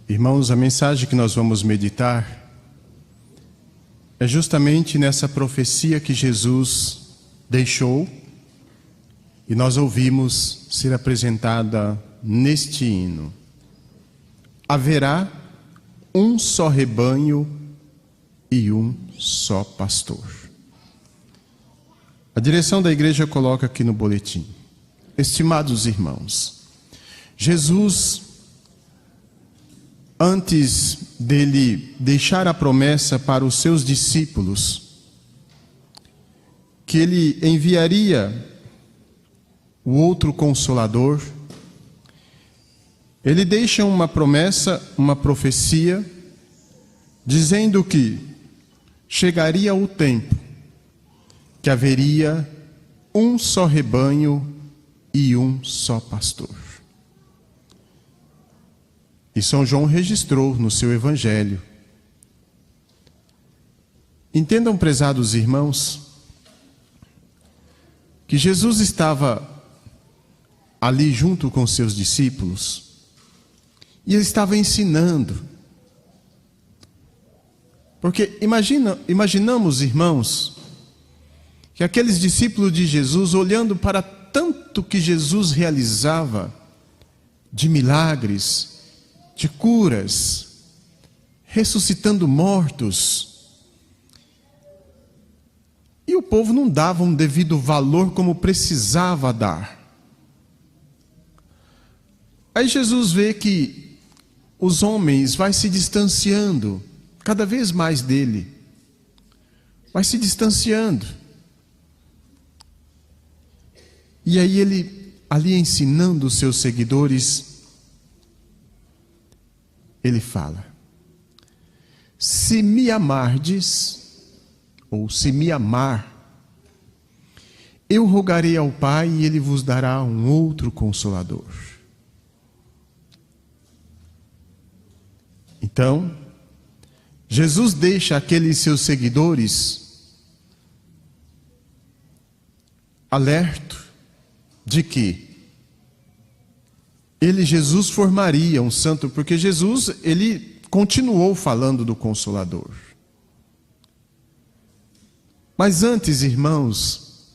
Irmãos, a mensagem que nós vamos meditar é justamente nessa profecia que Jesus deixou e nós ouvimos ser apresentada neste hino. Haverá um só rebanho e um só pastor. A direção da igreja coloca aqui no boletim: estimados irmãos, Jesus, antes dele deixar a promessa para os seus discípulos, que ele enviaria o outro Consolador, ele deixa uma promessa, uma profecia, dizendo que chegaria o tempo que haveria um só rebanho e um só pastor. E São João registrou no seu evangelho. Entendam, prezados irmãos, que Jesus estava ali junto com seus discípulos e ele estava ensinando. Porque imaginamos, irmãos, que aqueles discípulos de Jesus, olhando para tanto que Jesus realizava de milagres, de curas, ressuscitando mortos, e o povo não dava um devido valor como precisava dar. Aí Jesus vê que os homens vai se distanciando cada vez mais dele, vai se distanciando. E aí ele, ali ensinando os seus seguidores, ele fala: se me amardes, ou se me amar, eu rogarei ao Pai e ele vos dará um outro Consolador. Então, Jesus deixa aqueles seus seguidores alerta de que Jesus formaria um santo, porque Jesus, ele continuou falando do Consolador. Mas antes, irmãos,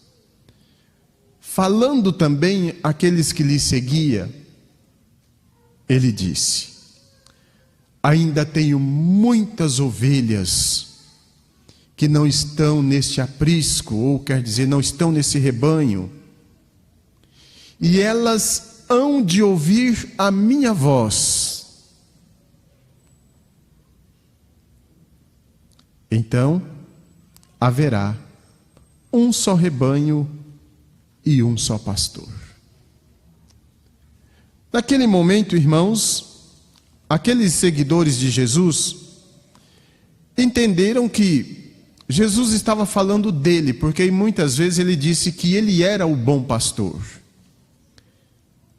falando também àqueles que lhe seguiam, ele disse: ainda tenho muitas ovelhas que não estão neste aprisco, ou quer dizer, não estão nesse rebanho, e elas hão de ouvir a minha voz. Então haverá um só rebanho e um só pastor. Naquele momento, irmãos, aqueles seguidores de Jesus entenderam que Jesus estava falando dele, porque muitas vezes ele disse que ele era o bom pastor.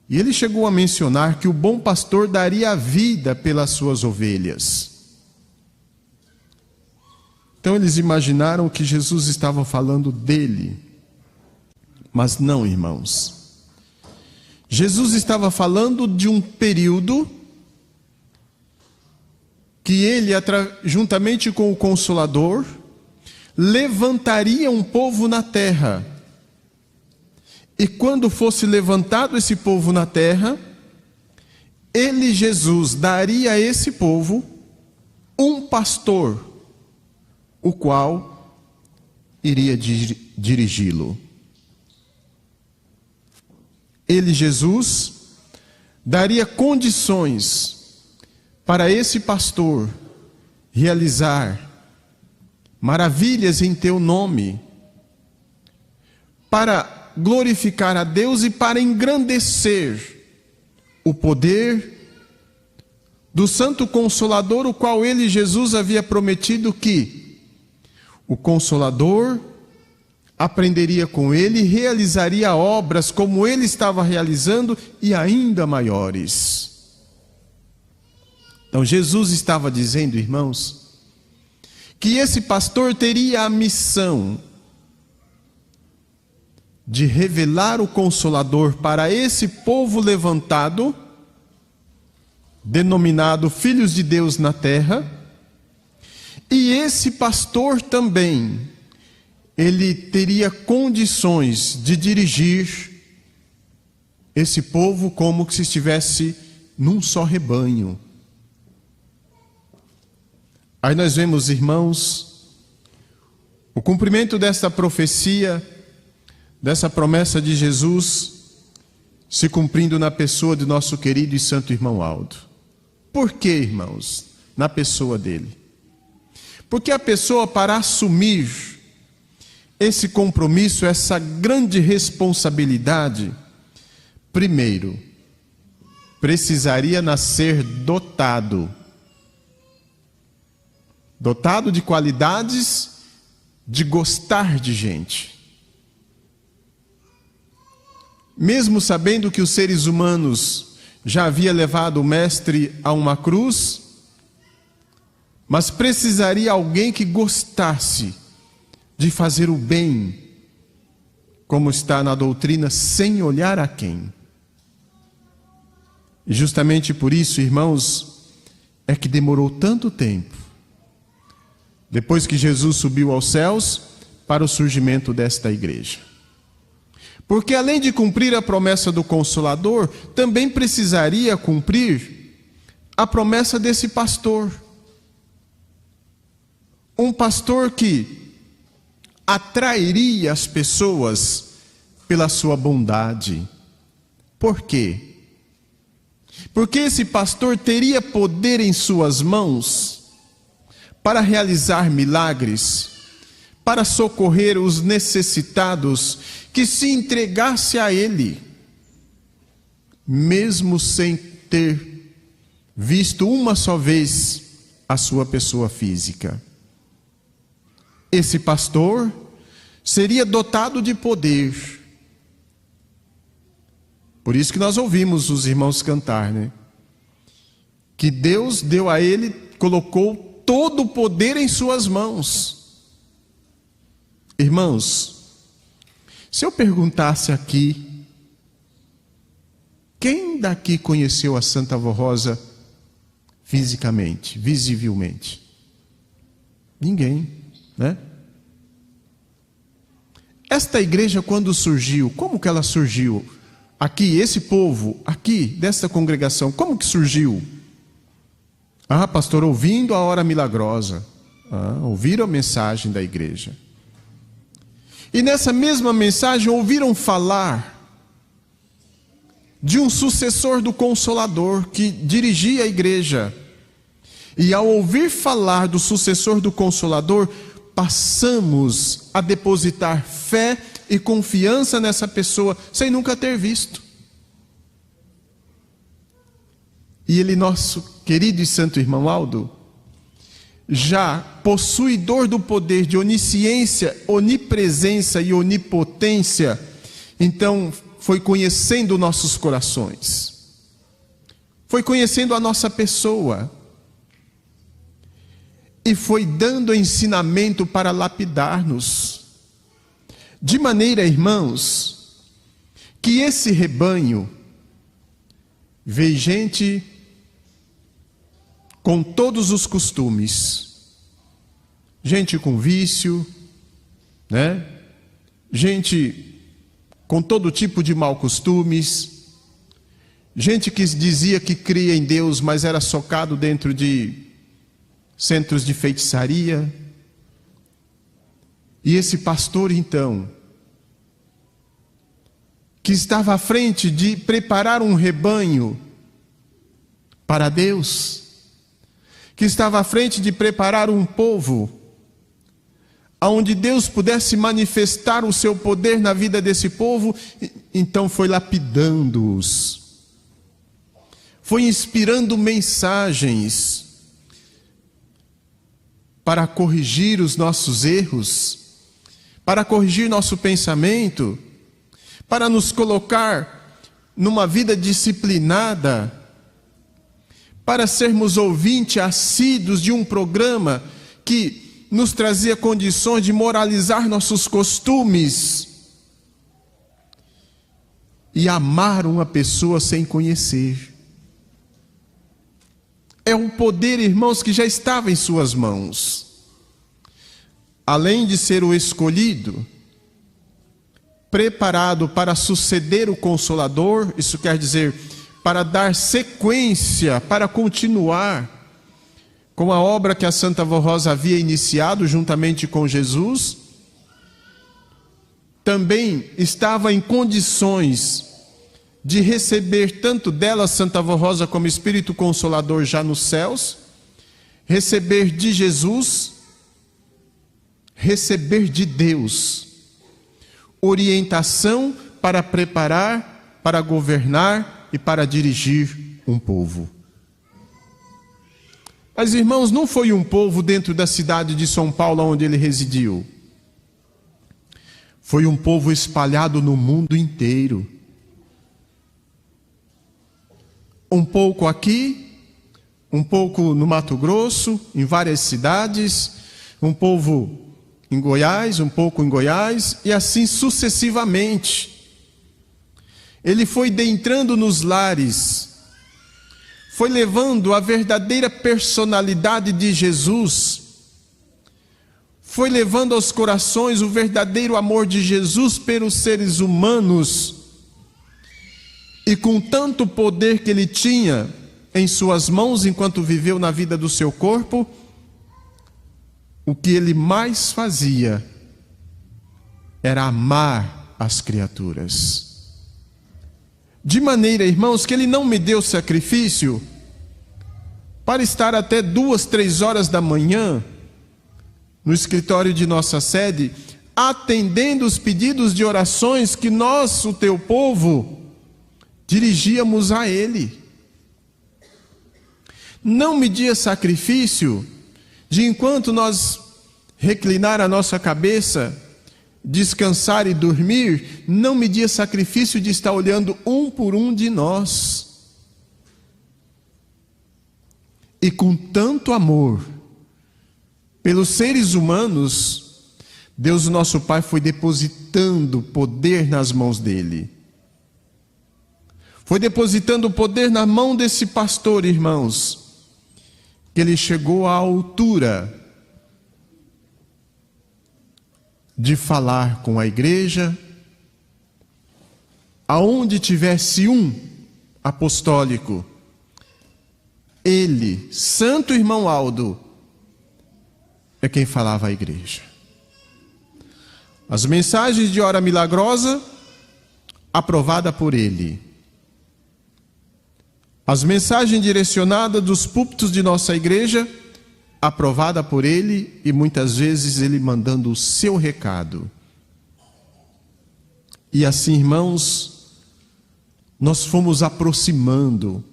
E ele chegou a mencionar que o bom pastor daria a vida pelas suas ovelhas. Então eles imaginaram que Jesus estava falando dele. Mas não, irmãos. Jesus estava falando de um período que ele, juntamente com o Consolador, levantaria um povo na terra. E quando fosse levantado esse povo na terra, ele, Jesus, daria a esse povo um pastor, o qual iria dirigi-lo. Ele, Jesus, daria condições para esse pastor realizar maravilhas em teu nome, para glorificar a Deus e para engrandecer o poder do Santo Consolador, o qual ele, Jesus, havia prometido que o Consolador aprenderia com ele e realizaria obras como ele estava realizando e ainda maiores. Então Jesus estava dizendo, irmãos, que esse pastor teria a missão de revelar o Consolador para esse povo levantado denominado Filhos de Deus na Terra, e esse pastor também, ele teria condições de dirigir esse povo como se estivesse num só rebanho. Aí nós vemos, irmãos, o cumprimento desta profecia, dessa promessa de Jesus, se cumprindo na pessoa de nosso querido e santo irmão Aldo. Por que, irmãos? Na pessoa dele. Porque a pessoa, para assumir esse compromisso, essa grande responsabilidade, primeiro, precisaria nascer dotado de qualidades de gostar de gente. Mesmo sabendo que os seres humanos já havia levado o mestre a uma cruz, mas precisaria alguém que gostasse de fazer o bem, como está na doutrina, sem olhar a quem. E justamente por isso, irmãos, é que demorou tanto tempo, depois que Jesus subiu aos céus, para o surgimento desta igreja. Porque além de cumprir a promessa do Consolador, também precisaria cumprir a promessa desse pastor. Um pastor que atrairia as pessoas pela sua bondade. Por quê? Porque esse pastor teria poder em suas mãos para realizar milagres, para socorrer os necessitados que se entregasse a ele, mesmo sem ter visto uma só vez a sua pessoa física. Esse pastor seria dotado de poder. Por isso que nós ouvimos os irmãos cantar, né? Que Deus deu a ele, colocou todo o poder em suas mãos. Irmãos, se eu perguntasse aqui, quem daqui conheceu a Santa Avó Rosa fisicamente, visivelmente? Ninguém, né? Esta igreja, quando surgiu, como que ela surgiu? Aqui, esse povo, aqui, desta congregação, como que surgiu? Ah, pastor, ouvindo a hora milagrosa. Ouviram a mensagem da igreja. E nessa mesma mensagem ouviram falar de um sucessor do Consolador que dirigia a igreja. E ao ouvir falar do sucessor do Consolador, passamos a depositar fé e confiança nessa pessoa, sem nunca ter visto. E ele, nosso querido e santo irmão Aldo, já possuidor do poder de onisciência, onipresença e onipotência, então foi conhecendo nossos corações, foi conhecendo a nossa pessoa, e foi dando ensinamento para lapidar-nos, de maneira, irmãos, que esse rebanho veio gente com todos os costumes, gente com vício, né? Gente com todo tipo de mau costumes, gente que dizia que cria em Deus, mas era socado dentro de centros de feitiçaria. E esse pastor, então, que estava à frente de preparar um rebanho para Deus, que estava à frente de preparar um povo, onde Deus pudesse manifestar o seu poder na vida desse povo, então foi lapidando-os, foi inspirando mensagens para corrigir os nossos erros, para corrigir nosso pensamento, para nos colocar numa vida disciplinada, para sermos ouvintes assíduos de um programa que nos trazia condições de moralizar nossos costumes e amar uma pessoa sem conhecer. é um poder, irmãos, que já estava em suas mãos. Além de ser o escolhido, preparado para suceder o Consolador, isso quer dizer, para dar sequência, para continuar com a obra que a Santa Avó Rosa havia iniciado juntamente com Jesus, também estava em condições de receber tanto dela, Santa Avó Rosa, como Espírito Consolador já nos céus, receber de Jesus, receber de Deus, orientação para preparar, para governar e para dirigir um povo. Mas, irmãos, não foi um povo dentro da cidade de São Paulo onde ele residiu. Foi um povo espalhado no mundo inteiro. Um pouco aqui, um pouco no Mato Grosso, em várias cidades, um povo em Goiás, um pouco em Goiás, e assim sucessivamente. Ele foi entrando nos lares, foi levando a verdadeira personalidade de Jesus, foi levando aos corações o verdadeiro amor de Jesus pelos seres humanos, e com tanto poder que ele tinha em suas mãos enquanto viveu na vida do seu corpo, o que ele mais fazia era amar as criaturas. De maneira, irmãos, que ele não me deu sacrifício para estar até 2, 3 horas da manhã no escritório de nossa sede, atendendo os pedidos de orações que nós, o teu povo, dirigíamos a ele. Não me dia sacrifício de, enquanto nós reclinar a nossa cabeça, descansar e dormir, não me dia sacrifício de estar olhando um por um de nós. E com tanto amor pelos seres humanos, Deus, nosso Pai, foi depositando poder nas mãos dele. Foi depositando poder na mão desse pastor, irmãos, que ele chegou à altura de falar com a igreja, aonde tivesse um apostólico, ele, Santo Irmão Aldo, é quem falava à igreja. As mensagens de hora milagrosa, aprovada por ele. As mensagens direcionadas dos púlpitos de nossa igreja, aprovada por ele, e muitas vezes ele mandando o seu recado. E assim, irmãos, nós fomos aproximando,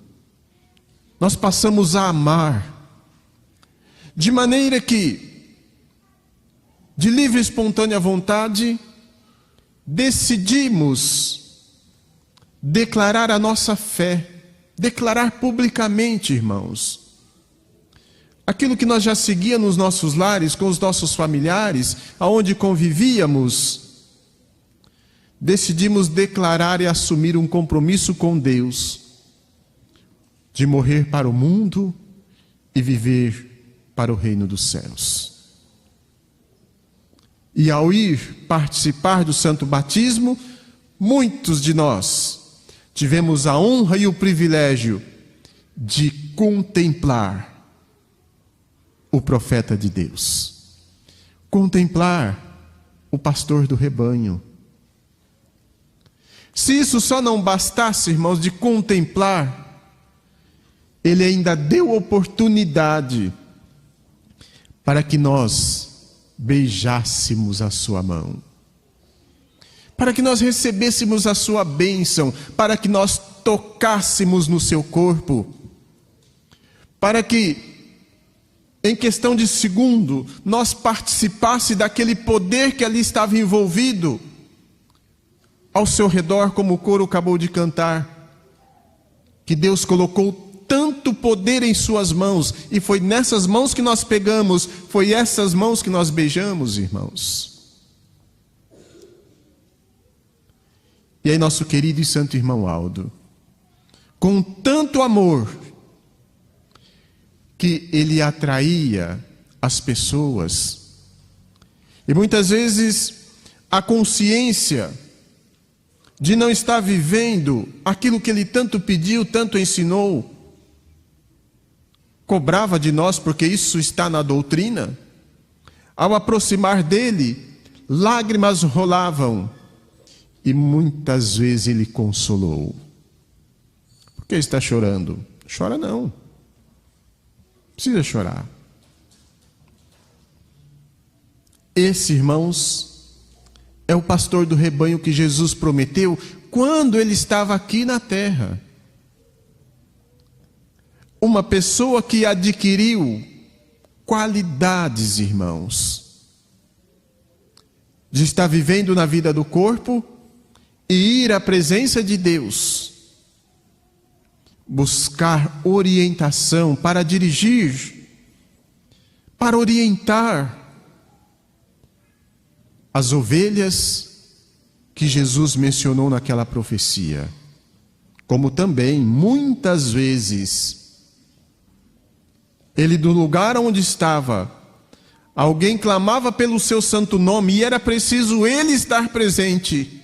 nós passamos a amar, de maneira que, de livre e espontânea vontade, decidimos declarar a nossa fé, declarar publicamente, irmãos, aquilo que nós já seguíamos nos nossos lares, com os nossos familiares, aonde convivíamos, decidimos declarar e assumir um compromisso com Deus, de morrer para o mundo e viver para o reino dos céus. E ao ir participar do santo batismo, muitos de nós tivemos a honra e o privilégio de contemplar o profeta de Deus, contemplar o pastor do rebanho. Se isso só não bastasse, irmãos, de contemplar, ele ainda deu oportunidade para que nós beijássemos a sua mão, para que nós recebêssemos a sua bênção, para que nós tocássemos no seu corpo, para que, em questão de segundo, nós participasse daquele poder que ali estava envolvido ao seu redor, como o coro acabou de cantar, que Deus colocou tanto poder em suas mãos, e foi nessas mãos que nós pegamos, foi essas mãos que nós beijamos, irmãos. E aí nosso querido e santo irmão Aldo, com tanto amor, que ele atraía as pessoas. E muitas vezes a consciência de não estar vivendo aquilo que ele tanto pediu, tanto ensinou, cobrava de nós, porque isso está na doutrina. Ao aproximar dele, lágrimas rolavam e muitas vezes ele consolou. Por que está chorando? Chora não. Precisa chorar. Esse, irmãos, é o pastor do rebanho que Jesus prometeu quando ele estava aqui na terra. Uma pessoa que adquiriu qualidades, irmãos, de estar vivendo na vida do corpo e ir à presença de Deus, buscar orientação para dirigir, para orientar as ovelhas que Jesus mencionou naquela profecia, como também muitas vezes ele, do lugar onde estava, alguém clamava pelo seu santo nome e era preciso ele estar presente.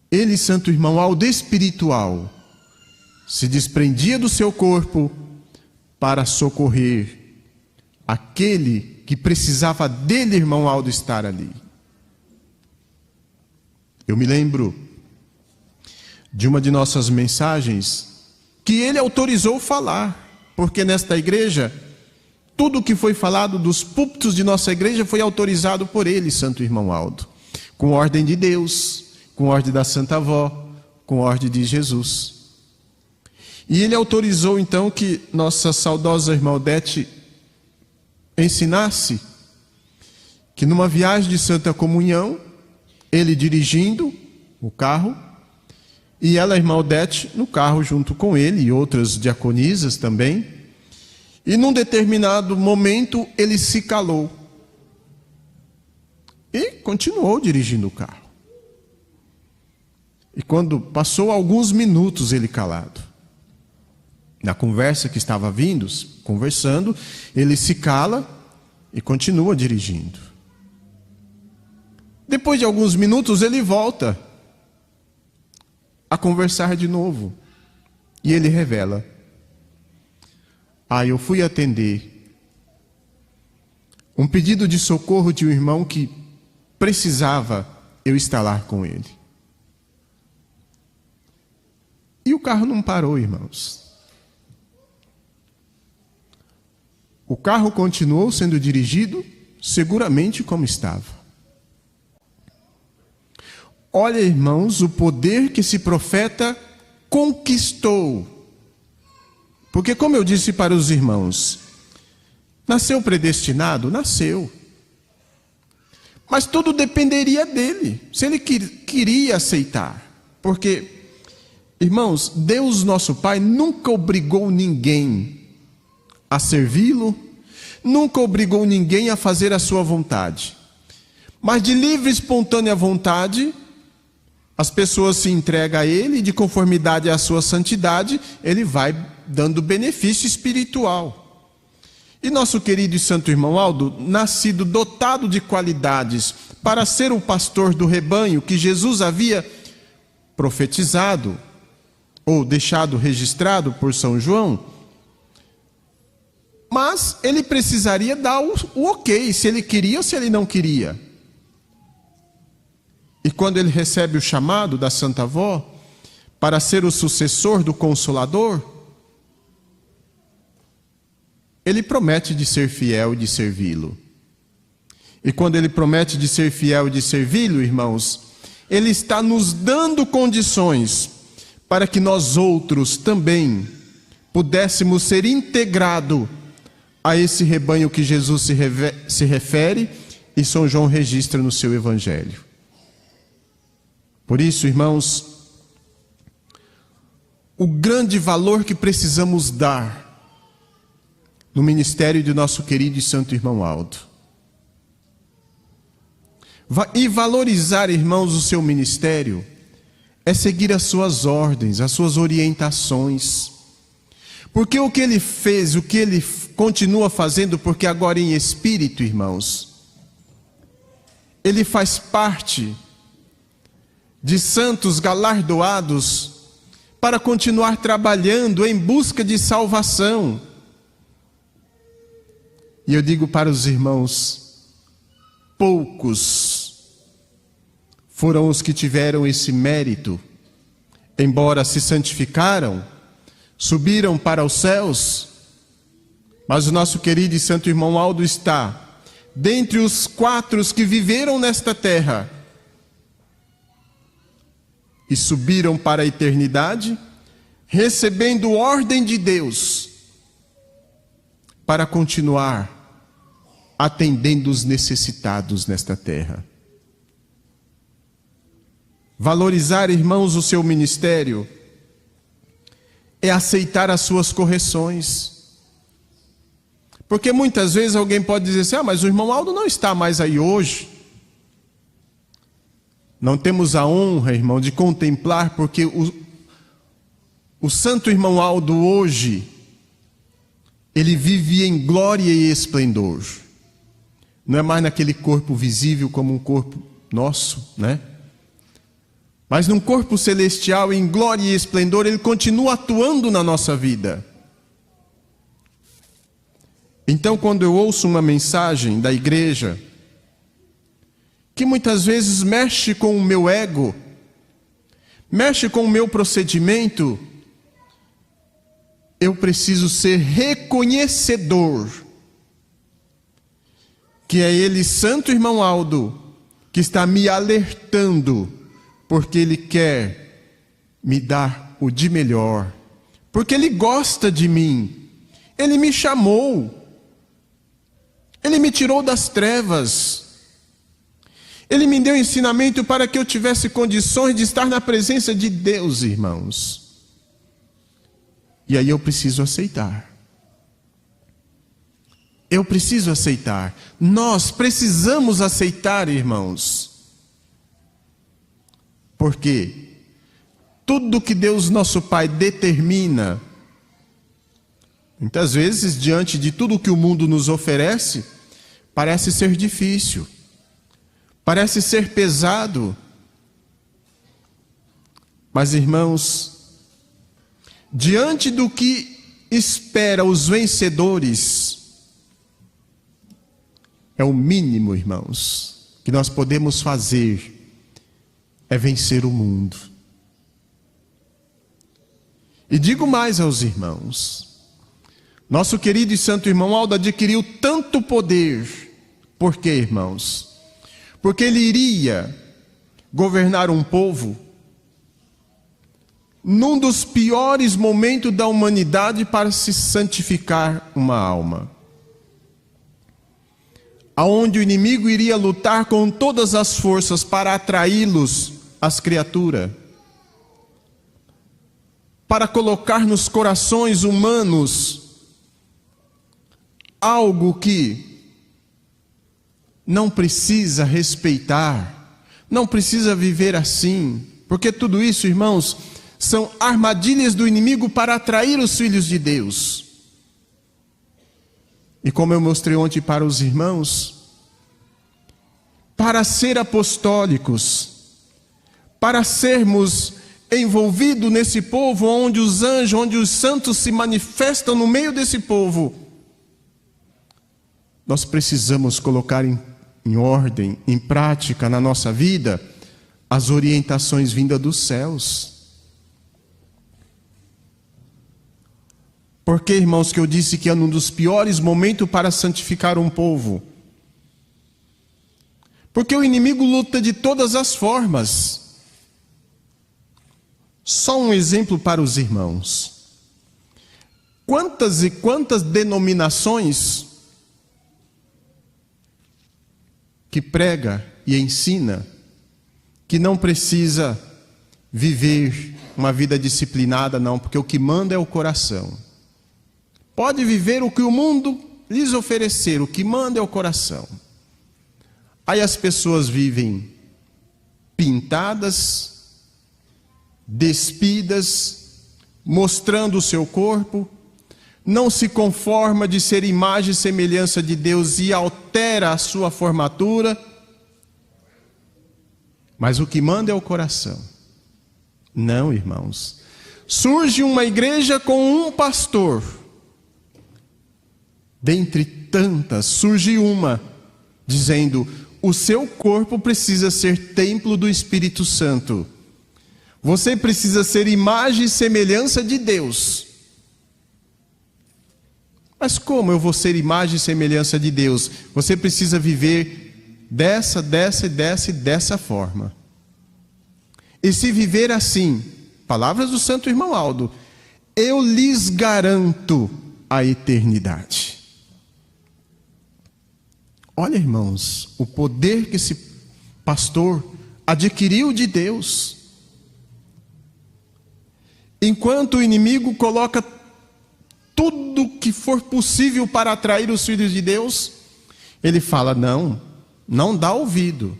Ele, santo irmão Aldo, espiritual, se desprendia do seu corpo para socorrer aquele que precisava dele, irmão Aldo, estar ali. Eu me lembro de uma de nossas mensagens que ele autorizou falar, porque nesta igreja, tudo que foi falado dos púlpitos de nossa igreja foi autorizado por ele, santo irmão Aldo, com ordem de Deus, com ordem da Santa Avó, com ordem de Jesus. E ele autorizou então que nossa saudosa irmã Odete ensinasse que numa viagem de Santa Comunhão, ele dirigindo o carro, e ela, a irmã Odete, no carro junto com ele, e outras diaconisas também. E num determinado momento, ele se calou. E continuou dirigindo o carro. E quando passou alguns minutos ele calado, na conversa que estava vindo, conversando, ele se cala e continua dirigindo. Depois de alguns minutos ele volta a conversar de novo. E ele revela: eu fui atender um pedido de socorro de um irmão que precisava eu estar lá com ele. E o carro não parou, irmãos. O carro continuou sendo dirigido seguramente como estava. Olha, irmãos, o poder que esse profeta conquistou. Porque, como eu disse para os irmãos, nasceu predestinado? Nasceu. Mas tudo dependeria dele, se ele queria aceitar. Porque, irmãos, Deus nosso Pai nunca obrigou ninguém a servi-lo, nunca obrigou ninguém a fazer a sua vontade. Mas de livre e espontânea vontade, as pessoas se entregam a ele, e de conformidade à sua santidade, ele vai dando benefício espiritual. E nosso querido e santo irmão Aldo, nascido dotado de qualidades para ser o pastor do rebanho que Jesus havia profetizado, ou deixado registrado por São João, mas ele precisaria dar o ok, se ele queria ou se ele não queria. E quando ele recebe o chamado da Santa Avó para ser o sucessor do Consolador, ele promete de ser fiel e de servi-lo. E quando ele promete de ser fiel e de servi-lo, irmãos, ele está nos dando condições para que nós outros também pudéssemos ser integrados a esse rebanho que Jesus se refere e São João registra no seu Evangelho. Por isso, irmãos, o grande valor que precisamos dar no ministério de nosso querido e santo irmão Aldo. E valorizar, irmãos, o seu ministério é seguir as suas ordens, as suas orientações. Porque o que ele fez, o que ele continua fazendo, porque agora em espírito, irmãos, ele faz parte de santos galardoados para continuar trabalhando em busca de salvação. E eu digo para os irmãos, poucos foram os que tiveram esse mérito, embora se santificaram, subiram para os céus, mas o nosso querido e santo irmão Aldo está dentre os 4 que viveram nesta terra e subiram para a eternidade, recebendo ordem de Deus para continuar atendendo os necessitados nesta terra. Valorizar, irmãos, o seu ministério é aceitar as suas correções. Porque muitas vezes alguém pode dizer assim, mas o irmão Aldo não está mais aí hoje. Não temos a honra, irmão, de contemplar, porque o santo irmão Aldo hoje, ele vive em glória e esplendor. Não é mais naquele corpo visível como um corpo nosso, né? Mas num corpo celestial, em glória e esplendor, ele continua atuando na nossa vida. Então, quando eu ouço uma mensagem da igreja, que muitas vezes mexe com o meu ego, mexe com o meu procedimento, eu preciso ser reconhecedor que é ele, santo irmão Aldo, que está me alertando, porque ele quer me dar o de melhor, porque ele gosta de mim, ele me chamou, ele me tirou das trevas, ele me deu ensinamento para que eu tivesse condições de estar na presença de Deus, irmãos. E aí eu preciso aceitar. Eu preciso aceitar. Nós precisamos aceitar, irmãos. Porque tudo que Deus nosso Pai determina, muitas vezes, diante de tudo que o mundo nos oferece, parece ser difícil, parece ser pesado. Mas, irmãos, diante do que espera os vencedores, é o mínimo, irmãos, que nós podemos fazer, é vencer o mundo. E digo mais aos irmãos, nosso querido e santo irmão Aldo adquiriu tanto poder. Por quê, irmãos? Porque ele iria governar um povo num dos piores momentos da humanidade para se santificar uma alma, aonde o inimigo iria lutar com todas as forças para atraí-los às criaturas, para colocar nos corações humanos algo que não precisa respeitar, não precisa viver assim, porque tudo isso, irmãos, são armadilhas do inimigo para atrair os filhos de Deus. E como eu mostrei ontem para os irmãos, para ser apostólicos, para sermos envolvidos nesse povo, onde os anjos, onde os santos se manifestam no meio desse povo, nós precisamos colocar em ordem, em prática na nossa vida, as orientações vindas dos céus. Por que, irmãos, que eu disse que é um dos piores momentos para santificar um povo? Porque o inimigo luta de todas as formas. Só um exemplo para os irmãos. Quantas e quantas denominações que prega e ensina que não precisa viver uma vida disciplinada, não, porque o que manda é o coração. Pode viver o que o mundo lhes oferecer, o que manda é o coração. Aí as pessoas vivem pintadas, despidas, mostrando o seu corpo, não se conforma de ser imagem e semelhança de Deus e altera a sua formatura, mas o que manda é o coração. Não, irmãos. Surge uma igreja com um pastor. Dentre tantas, surge uma, dizendo: o seu corpo precisa ser templo do Espírito Santo. Você precisa ser imagem e semelhança de Deus. Mas como eu vou ser imagem e semelhança de Deus? Você precisa viver dessa forma. E se viver assim, palavras do Santo Irmão Aldo, eu lhes garanto a eternidade. Olha, irmãos, o poder que esse pastor adquiriu de Deus. Enquanto o inimigo coloca tudo que for possível para atrair os filhos de Deus, ele fala: não dá ouvido.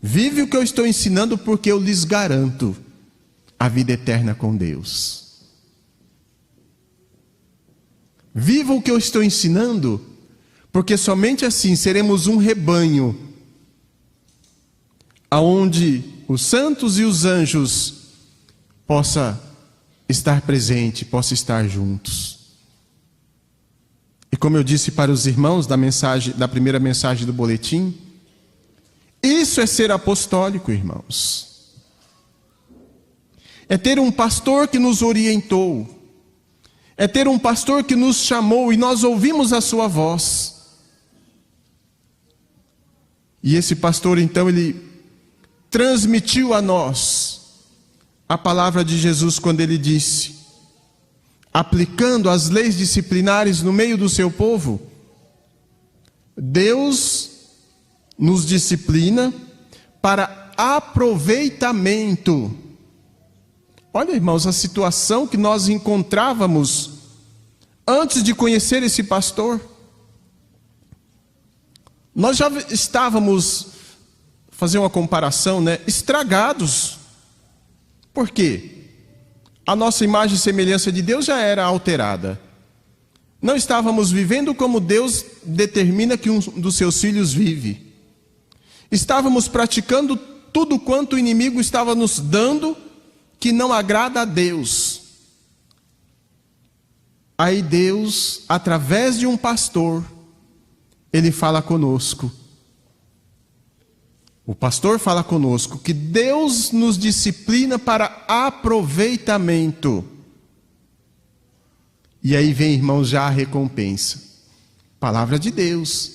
Vive o que eu estou ensinando, porque eu lhes garanto a vida eterna com Deus. Viva o que eu estou ensinando, porque somente assim seremos um rebanho, aonde os santos e os anjos possam estar presentes, possam estar juntos. E como eu disse para os irmãos da primeira mensagem do boletim, isso é ser apostólico, irmãos. É ter um pastor que nos orientou. É ter um pastor que nos chamou e nós ouvimos a sua voz. E esse pastor, então, ele transmitiu a nós a palavra de Jesus quando ele disse, aplicando as leis disciplinares no meio do seu povo: Deus nos disciplina para aproveitamento. Olha, irmãos, a situação que nós encontrávamos antes de conhecer esse pastor. Nós já estávamos, fazer uma comparação, estragados. Por quê? A nossa imagem e semelhança de Deus já era alterada. Não estávamos vivendo como Deus determina que um dos seus filhos vive. Estávamos praticando tudo quanto o inimigo estava nos dando, que não agrada a Deus. Aí Deus, através de um pastor, ele fala conosco. O pastor fala conosco que Deus nos disciplina para aproveitamento. E aí vem, irmãos, já a recompensa. Palavra de Deus.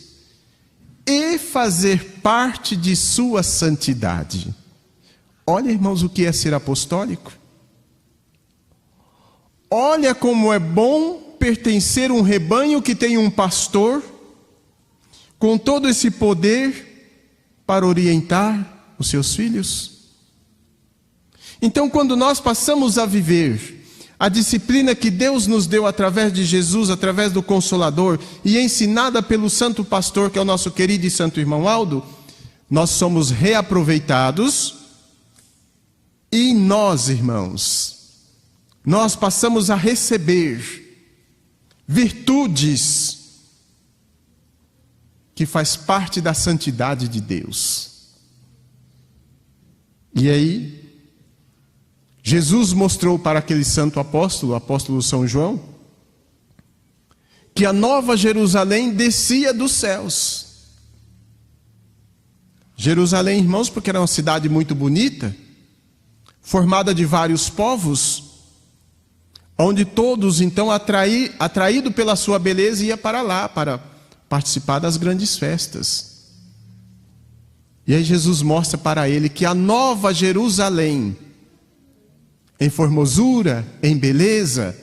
E fazer parte de sua santidade. Olha, irmãos, o que é ser apostólico. Olha como é bom pertencer a um rebanho que tem um pastor com todo esse poder para orientar os seus filhos. Então, quando nós passamos a viver a disciplina que Deus nos deu através de Jesus, através do Consolador, e ensinada pelo santo pastor, que é o nosso querido e santo irmão Aldo, nós somos reaproveitados. E nós, irmãos, nós passamos a receber virtudes que faz parte da santidade de Deus. E aí, Jesus mostrou para aquele santo apóstolo, o apóstolo São João, que a nova Jerusalém descia dos céus. Jerusalém, irmãos, porque era uma cidade muito bonita, formada de vários povos, onde todos, então, atraído pela sua beleza, ia para lá, para participar das grandes festas. E aí Jesus mostra para ele que a nova Jerusalém, em formosura, em beleza,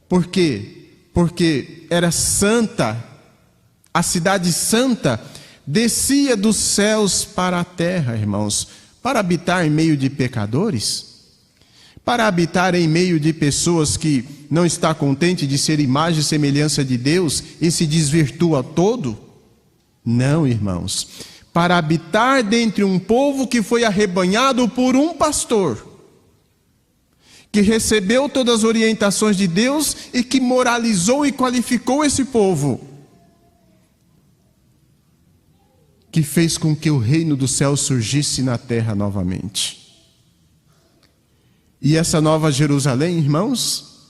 por quê? Porque era santa, a cidade santa descia dos céus para a terra, irmãos, para habitar em meio de pecadores, para habitar em meio de pessoas que não está contente de ser imagem e semelhança de Deus e se desvirtua todo. Não, irmãos, para habitar dentre um povo que foi arrebanhado por um pastor, que recebeu todas as orientações de Deus e que moralizou e qualificou esse povo, que fez com que o reino do céu surgisse na terra novamente. E essa nova Jerusalém, irmãos,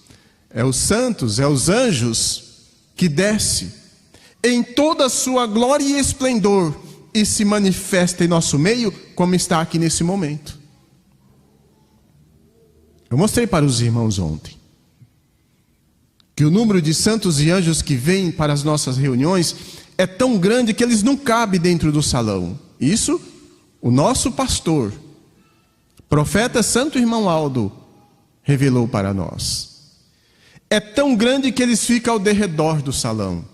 é os santos, é os anjos que desce em toda a sua glória e esplendor e se manifesta em nosso meio, como está aqui nesse momento. Eu mostrei para os irmãos ontem que o número de santos e anjos que vêm para as nossas reuniões é tão grande que eles não cabem dentro do salão. Isso, o nosso pastor, profeta Santo Irmão Aldo, revelou para nós. É tão grande que eles ficam ao derredor do salão.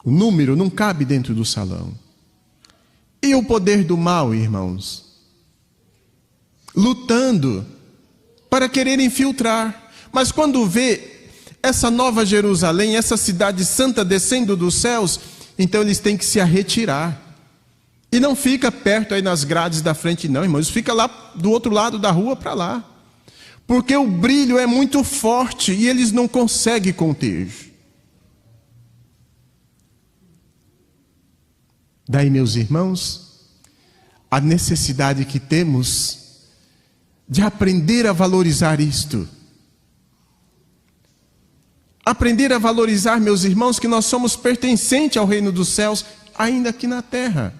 O número não cabe dentro do salão. E o poder do mal, irmãos? Lutando para querer infiltrar. Mas quando vê essa nova Jerusalém, essa cidade santa descendo dos céus, então eles têm que se retirar. E não fica perto aí nas grades da frente não, irmãos. Fica lá do outro lado da rua para lá. Porque o brilho é muito forte e eles não conseguem conter. Daí, meus irmãos, a necessidade que temos de aprender a valorizar isto. Aprender a valorizar, meus irmãos, que nós somos pertencentes ao reino dos céus, ainda aqui na terra.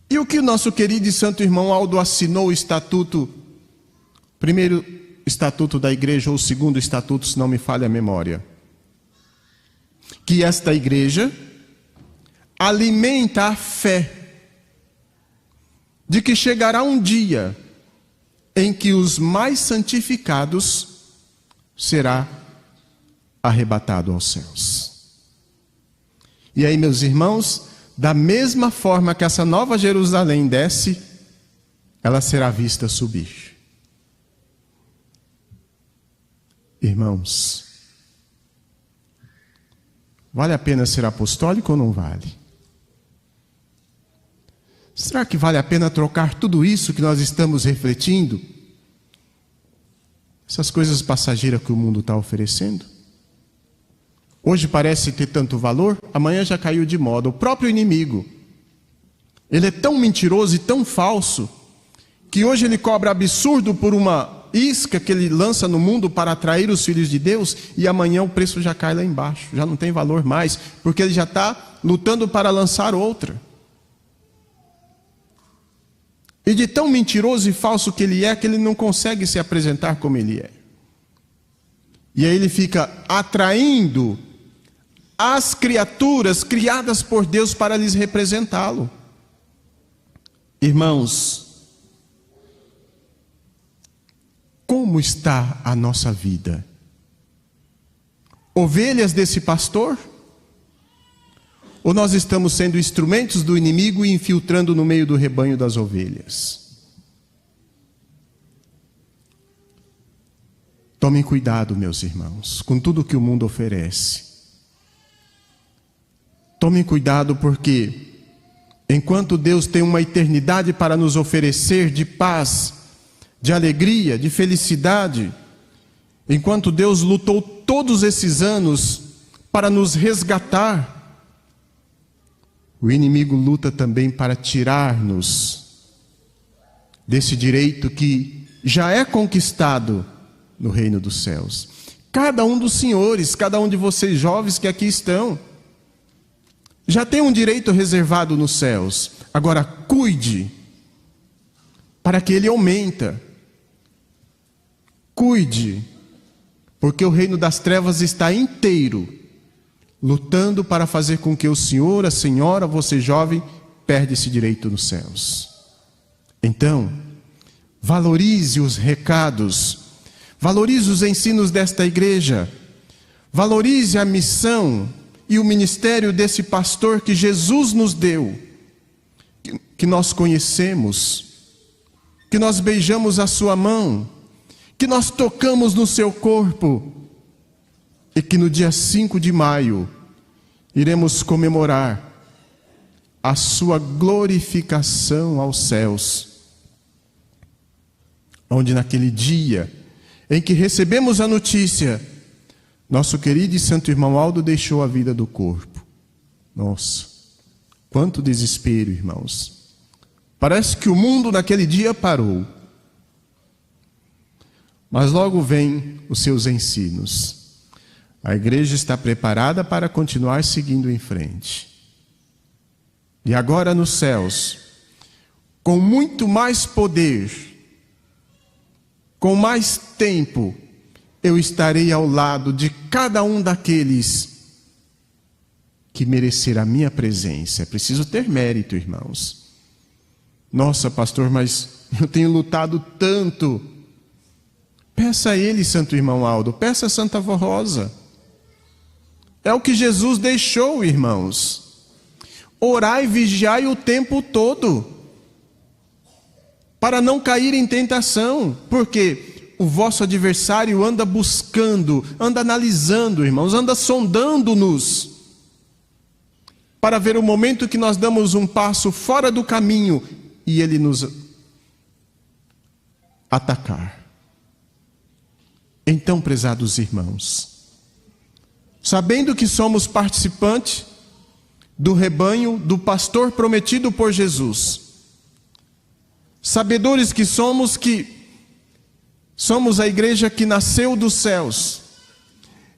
E o que o nosso querido e santo irmão Aldo assinou o estatuto, primeiro estatuto da igreja, ou o segundo estatuto, se não me falha a memória. Que esta igreja alimenta a fé de que chegará um dia em que os mais santificados será arrebatado aos céus. E aí, meus irmãos, da mesma forma que essa nova Jerusalém desce, ela será vista subir. Irmãos, vale a pena ser apostólico ou não vale? Será que vale a pena trocar tudo isso que nós estamos refletindo? Essas coisas passageiras que o mundo está oferecendo? Hoje parece ter tanto valor, amanhã já caiu de moda. O próprio inimigo, ele é tão mentiroso e tão falso, que hoje ele cobra absurdo por uma isca que ele lança no mundo para atrair os filhos de Deus, e amanhã o preço já cai lá embaixo, já não tem valor mais, porque ele já está lutando para lançar outra. E de tão mentiroso e falso que ele é, que ele não consegue se apresentar como ele é. E aí ele fica atraindo as criaturas criadas por Deus para lhes representá-lo. Irmãos, como está a nossa vida? Ovelhas desse pastor? Ou nós estamos sendo instrumentos do inimigo e infiltrando no meio do rebanho das ovelhas? Tomem cuidado, meus irmãos, com tudo que o mundo oferece. Tomem cuidado, porque enquanto Deus tem uma eternidade para nos oferecer de paz, de alegria, de felicidade, enquanto Deus lutou todos esses anos para nos resgatar, o inimigo luta também para tirar-nos desse direito que já é conquistado no reino dos céus. Cada um dos senhores, cada um de vocês jovens que aqui estão, já tem um direito reservado nos céus. Agora cuide, para que ele aumenta. Cuide, porque o reino das trevas está inteiro lutando para fazer com que o senhor, a senhora, você jovem, perde esse direito nos céus. Então, valorize os recados, valorize os ensinos desta igreja, valorize a missão e o ministério desse pastor que Jesus nos deu, que nós conhecemos, que nós beijamos a sua mão, que nós tocamos no seu corpo, e que no dia 5 de maio iremos comemorar a sua glorificação aos céus. onde naquele dia em que recebemos a notícia, nosso querido e santo irmão Aldo deixou a vida do corpo. Nossa, quanto desespero, irmãos. Parece que o mundo naquele dia parou. Mas logo vem os seus ensinos. A igreja está preparada para continuar seguindo em frente. E agora nos céus, com muito mais poder, com mais tempo, eu estarei ao lado de cada um daqueles que merecer a minha presença. É preciso ter mérito, irmãos. Nossa, pastor, mas eu tenho lutado tanto. Peça a ele, santo irmão Aldo, peça a Santa Vó Rosa. É o que Jesus deixou, irmãos. Orai e vigiai o tempo todo, para não cair em tentação, porque o vosso adversário anda buscando, anda analisando, irmãos, anda sondando-nos, para ver o momento que nós damos um passo fora do caminho e ele nos atacar. Então, prezados irmãos, sabendo que somos participantes do rebanho do pastor prometido por Jesus, sabedores que somos a igreja que nasceu dos céus,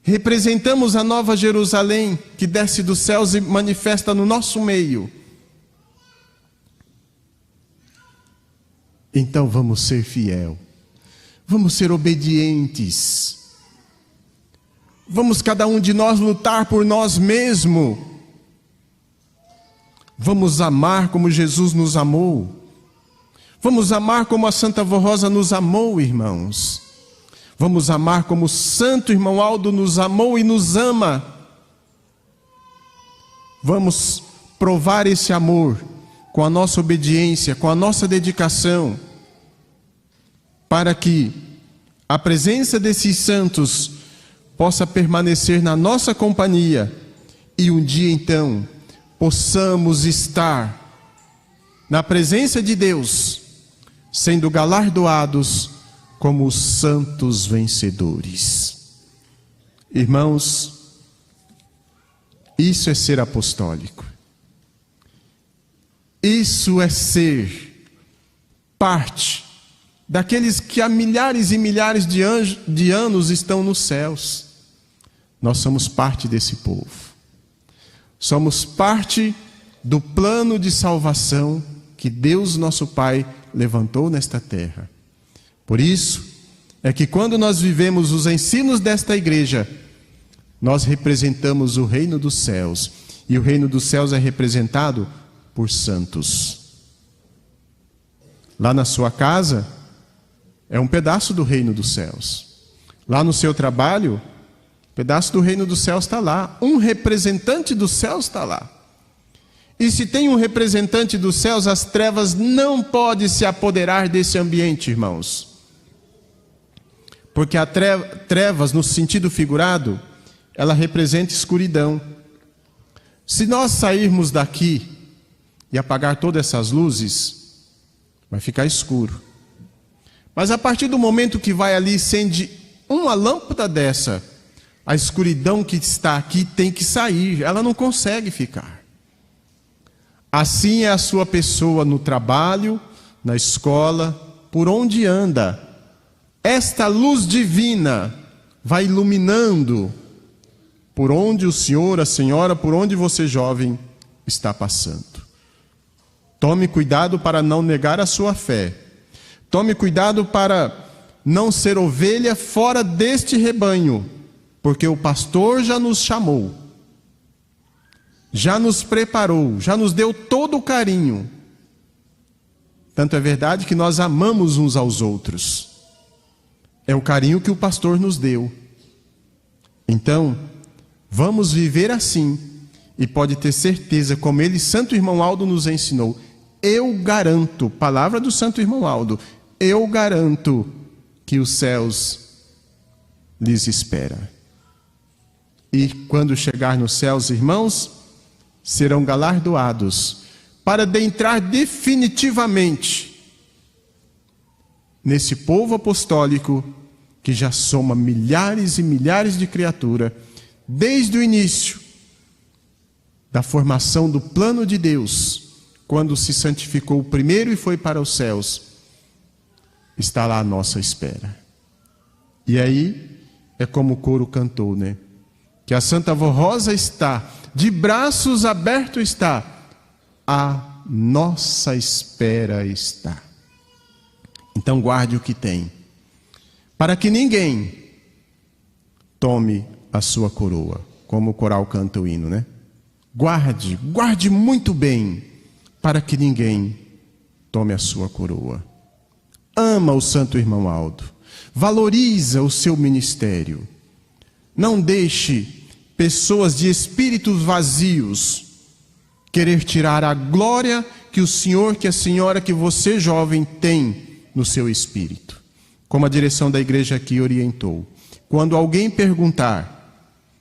representamos a Nova Jerusalém que desce dos céus e manifesta no nosso meio. Então vamos ser fiel, vamos ser obedientes, vamos cada um de nós lutar por nós mesmos, vamos amar como Jesus nos amou, vamos amar como a Santa Vó Rosa nos amou, irmãos, vamos amar como o santo irmão Aldo nos amou e nos ama, vamos provar esse amor com a nossa obediência, com a nossa dedicação, para que a presença desses santos possa permanecer na nossa companhia e um dia então possamos estar na presença de Deus, sendo galardoados como os santos vencedores. Irmãos, isso é ser apostólico. Isso é ser parte daqueles que há milhares e milhares de anos estão nos céus. Nós somos parte desse povo. Somos parte do plano de salvação que Deus, nosso Pai, levantou nesta terra. Por isso é que quando nós vivemos os ensinos desta igreja, nós representamos o reino dos céus. E o reino dos céus é representado por santos. Lá na sua casa, é um pedaço do reino dos céus. Lá no seu trabalho, um pedaço do reino dos céus está lá. Um representante dos céus está lá. E se tem um representante dos céus, as trevas não podem se apoderar desse ambiente, irmãos. Porque a trevas, no sentido figurado, ela representa escuridão. Se nós sairmos daqui e apagar todas essas luzes, vai ficar escuro. Mas a partir do momento que vai ali, acende uma lâmpada dessa, a escuridão que está aqui tem que sair, ela não consegue ficar. Assim é a sua pessoa no trabalho, na escola, por onde anda. Esta luz divina vai iluminando por onde o senhor, a senhora, por onde você jovem está passando. Tome cuidado para não negar a sua fé. Tome cuidado para não ser ovelha fora deste rebanho, porque o pastor já nos chamou, já nos preparou, já nos deu todo o carinho. Tanto é verdade que nós amamos uns aos outros. É o carinho que o pastor nos deu. Então, vamos viver assim, e pode ter certeza, como ele, Santo Irmão Aldo, nos ensinou. Eu garanto, palavra do Santo Irmão Aldo, eu garanto que os céus lhes espera. E quando chegar nos céus, irmãos, serão galardoados para adentrar definitivamente nesse povo apostólico que já soma milhares e milhares de criaturas, desde o início da formação do plano de Deus, quando se santificou o primeiro e foi para os céus, está lá à nossa espera. E aí, é como o coro cantou, né? Que a Santa Vó Rosa está, de braços abertos está, à nossa espera está. Então guarde o que tem, para que ninguém tome a sua coroa, como o coral canta o hino, né? Guarde muito bem, para que ninguém tome a sua coroa. Ama o Santo Irmão Aldo, valoriza o seu ministério. Não deixe pessoas de espíritos vazios querer tirar a glória que o senhor, que a senhora, que você jovem tem no seu espírito. Como a direção da igreja aqui orientou. Quando alguém perguntar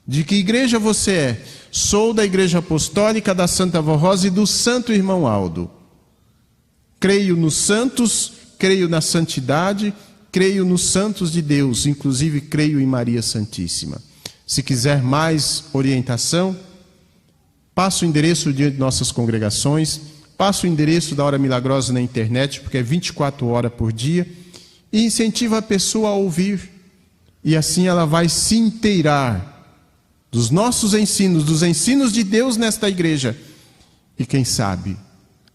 de que igreja você é, sou da Igreja Apostólica da Santa Vó Rosa e do Santo Irmão Aldo. Creio nos santos, creio na santidade, creio nos santos de Deus, inclusive creio em Maria Santíssima. Se quiser mais orientação, passa o endereço de nossas congregações, passa o endereço da Hora Milagrosa na internet, porque é 24 horas por dia, e incentiva a pessoa a ouvir, e assim ela vai se inteirar dos nossos ensinos, dos ensinos de Deus nesta igreja. E quem sabe,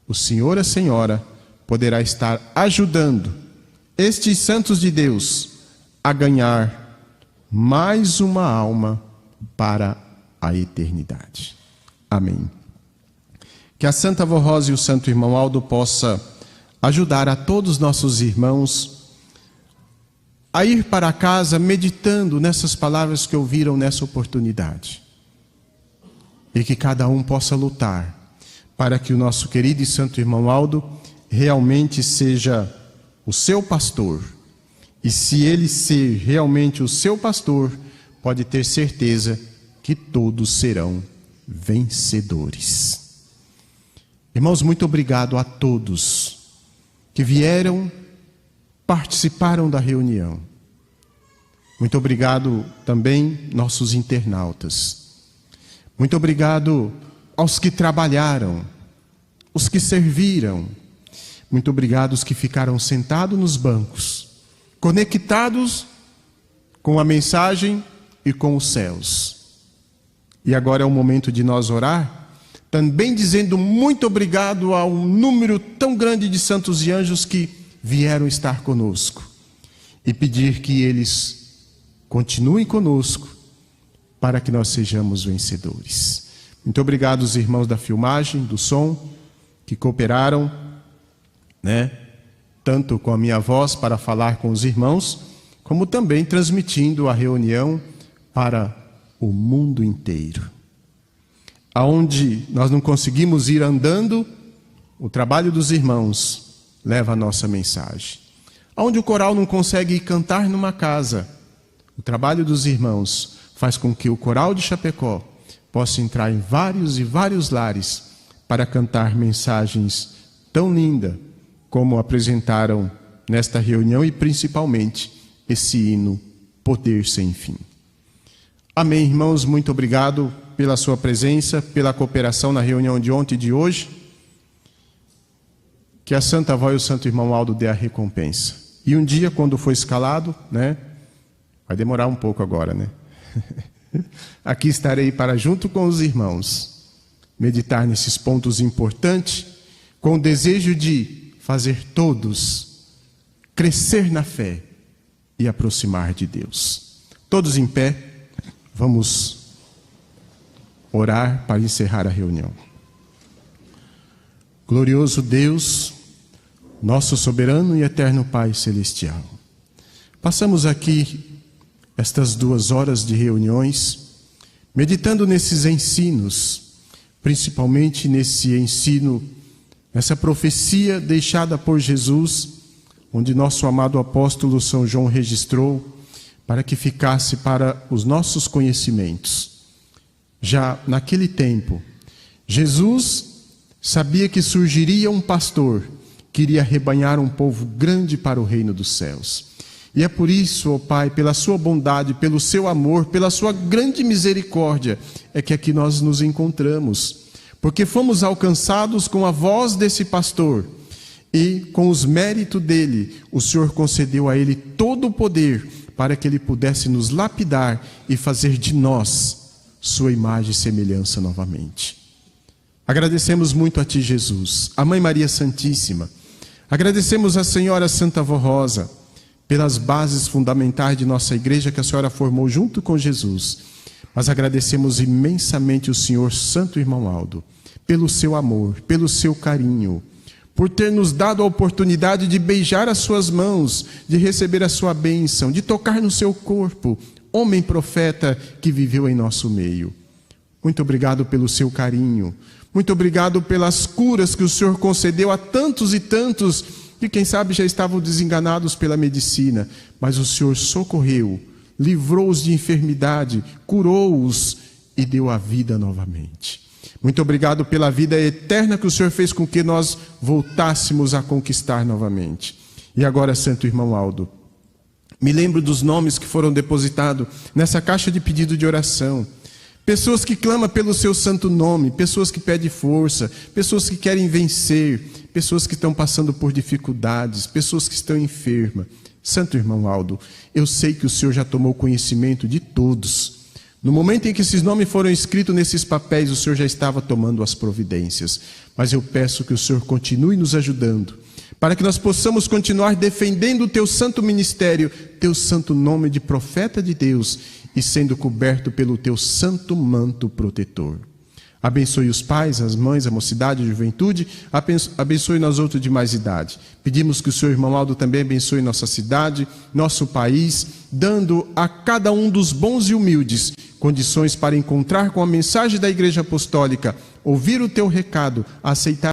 o senhor e a senhora poderá estar ajudando estes santos de Deus a ganhar mais uma alma para a eternidade. Amém. Que a Santa Vó Rosa e o Santo Irmão Aldo possa ajudar a todos os nossos irmãos a ir para casa meditando nessas palavras que ouviram nessa oportunidade. E que cada um possa lutar para que o nosso querido e santo irmão Aldo realmente seja o seu pastor. E se ele ser realmente o seu pastor, pode ter certeza que todos serão vencedores. Irmãos, muito obrigado a todos que vieram, participaram da reunião. Muito obrigado também nossos internautas. Muito obrigado aos que trabalharam, os que serviram. Muito obrigado aos que ficaram sentados nos bancos, conectados com a mensagem e com os céus. E agora é o momento de nós orar, também dizendo muito obrigado ao número tão grande de santos e anjos que vieram estar conosco, e pedir que eles continuem conosco para que nós sejamos vencedores. Muito obrigado aos irmãos da filmagem, do som, que cooperaram, tanto com a minha voz para falar com os irmãos, como também transmitindo a reunião para o mundo inteiro. Aonde nós não conseguimos ir andando, o trabalho dos irmãos leva a nossa mensagem. Aonde o coral não consegue ir cantar numa casa, o trabalho dos irmãos faz com que o coral de Chapecó possa entrar em vários e vários lares para cantar mensagens tão lindas como apresentaram nesta reunião, e principalmente esse hino Poder Sem Fim. Amém, irmãos, muito obrigado pela sua presença, pela cooperação na reunião de ontem e de hoje. Que a Santa Vó e o Santo Irmão Aldo dê a recompensa. E um dia, quando for escalado, vai demorar um pouco agora, aqui estarei para, junto com os irmãos, meditar nesses pontos importantes, com o desejo de fazer todos crescer na fé e aproximar de Deus. Todos em pé, vamos orar para encerrar a reunião. Glorioso Deus, nosso soberano e eterno Pai Celestial, passamos aqui estas 2 horas de reuniões, meditando nesses ensinos, principalmente nesse ensino, essa profecia deixada por Jesus, onde nosso amado apóstolo São João registrou, para que ficasse para os nossos conhecimentos. Já naquele tempo, Jesus sabia que surgiria um pastor queria arrebanhar um povo grande para o reino dos céus. E é por isso, ó Pai, pela sua bondade, pelo seu amor, pela sua grande misericórdia, é que aqui nós nos encontramos. Porque fomos alcançados com a voz desse pastor e com os méritos dele, o Senhor concedeu a ele todo o poder para que ele pudesse nos lapidar e fazer de nós sua imagem e semelhança novamente. Agradecemos muito a Ti, Jesus, a Mãe Maria Santíssima. Agradecemos a Senhora Santa Vó Rosa pelas bases fundamentais de nossa igreja que a Senhora formou junto com Jesus. Mas agradecemos imensamente o Senhor Santo Irmão Aldo, pelo seu amor, pelo seu carinho, por ter nos dado a oportunidade de beijar as suas mãos, de receber a sua bênção, de tocar no seu corpo, homem profeta que viveu em nosso meio. Muito obrigado pelo seu carinho, muito obrigado pelas curas que o Senhor concedeu a tantos e tantos que quem sabe já estavam desenganados pela medicina, mas o Senhor socorreu, livrou-os de enfermidade, curou-os e deu a vida novamente. Muito obrigado pela vida eterna que o Senhor fez com que nós voltássemos a conquistar novamente. E agora, Santo Irmão Aldo, me lembro dos nomes que foram depositados nessa caixa de pedido de oração. Pessoas que clamam pelo seu santo nome, pessoas que pedem força, pessoas que querem vencer, pessoas que estão passando por dificuldades, pessoas que estão enfermas. Santo Irmão Aldo, eu sei que o Senhor já tomou conhecimento de todos. No momento em que esses nomes foram escritos nesses papéis, o Senhor já estava tomando as providências. Mas eu peço que o Senhor continue nos ajudando, para que nós possamos continuar defendendo o Teu santo ministério, Teu santo nome de profeta de Deus, e sendo coberto pelo Teu santo manto protetor. Abençoe os pais, as mães, a mocidade, a juventude, abençoe nós outros de mais idade. Pedimos que o Senhor Irmão Aldo também abençoe nossa cidade, nosso país, dando a cada um dos bons e humildes condições para encontrar com a mensagem da Igreja Apostólica, ouvir o Teu recado, aceitar